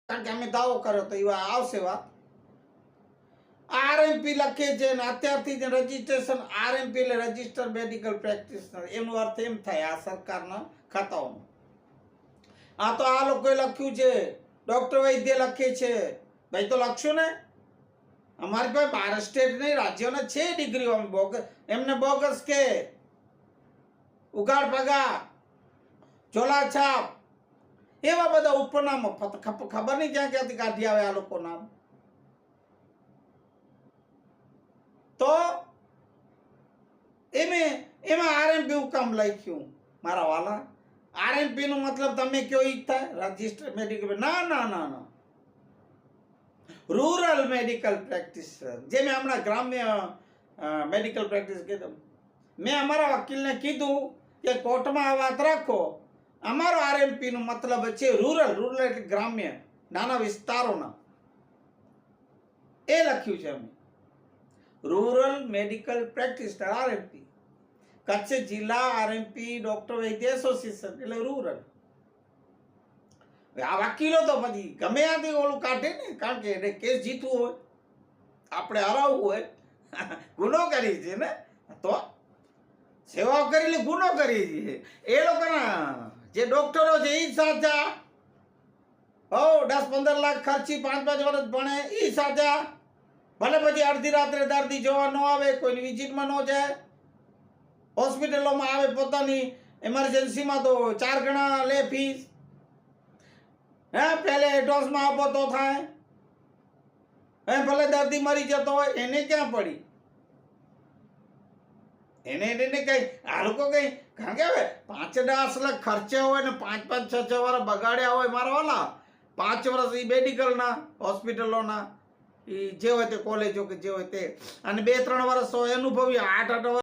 કારણ કે અમે દાવો કર્યો તો એવા આવશે વાત. આરએમપી લખે છે ને અત્યારથી જ રજીસ્ટ્રેશન. આરએમપી એટલે રજીસ્ટર મેડિકલ પ્રેક્ટિશનર. એનો અર્થ એમ થાય આ સરકારના ખાતાઓમાં. આ તો આ લોકોએ લખ્યું છે, ડોક્ટર વૈદ્ય લખે છે. ભાઈ તો લખશું ને. અમારી પાસે 12 સ્ટેટ નહીં, રાજ્યોના છે ડિગ્રીઓ. એમને બોગસ કે ઉઘાડ પગાર, ઝોલા છાપ, એવા બધા ઉપનામો ખબર નહીં ક્યાં ક્યાંથી કાઢી આવે આ લોકો નામ. તો એમાં આરએમપી હું કામ લખ્યું મારા વાલા? આરએમપી નો મતલબ તમે કયો ઈ થાય? Register medical? ના ના ના ના, રૂરલ મેડિકલ પ્રેક્ટિશનર. જે મેં હમણાં ગ્રામ્ય મેડિકલ પ્રેક્ટિસ કીધું, મેં અમારા વકીલને કીધું કે કોર્ટમાં આ વાત રાખો. અમારો આરએમપી નો મતલબ છે રૂરલ. રૂરલ એટલે ગ્રામ્ય, નાના વિસ્તારોના. એ લખ્યું છે અમે, rural medical practitioner RMP. Kutch જિલ્લા આરએમપી ડોક્ટર વૈદ્ય એસોસિએશન એટલે રૂરલ. આ વકીલો તો પછી ગમે ત્યાંથી ઓલું કાઢે ને, કારણ કે એને કેસ જીતવું હોય, આપણે હરાવવું હોય. ગુનો કરી છે ને, તો સેવાઓ કરી ગુનો કરી છે. એ લોકોના જે ડોક્ટરો છે એ સાચા. 10-15 લાખ ખર્ચી 5-5 વર્ષ ભણે એ સાચા. ભલે પછી અડધી રાત્રે દર્દી જોવા ન આવે, કોઈની વિઝિટમાં ન જાય, હોસ્પિટલોમાં આવે, પોતાની એમરજન્સીમાં તો 4 ગણા લે ફીસ. પહેલે એડવાન્સમાં આપો તો થાય. ભલે દર્દી મરી જતો હોય, એને ક્યાં પડી? એને કઈ આ લોકો કઈ, કારણ કે હવે 5-10 લાખ ખર્ચ્યા હોય ને 5-5, 6-6 વર્ષ બગાડ્યા હોય મારા વાલા. 5 વર્ષ એ મેડિકલના, હોસ્પિટલોના, જે હોય તે કોલેજો કે જે હોય તે, અને 2-3 વર્ષ અનુભવી, 8-8 વર્ષ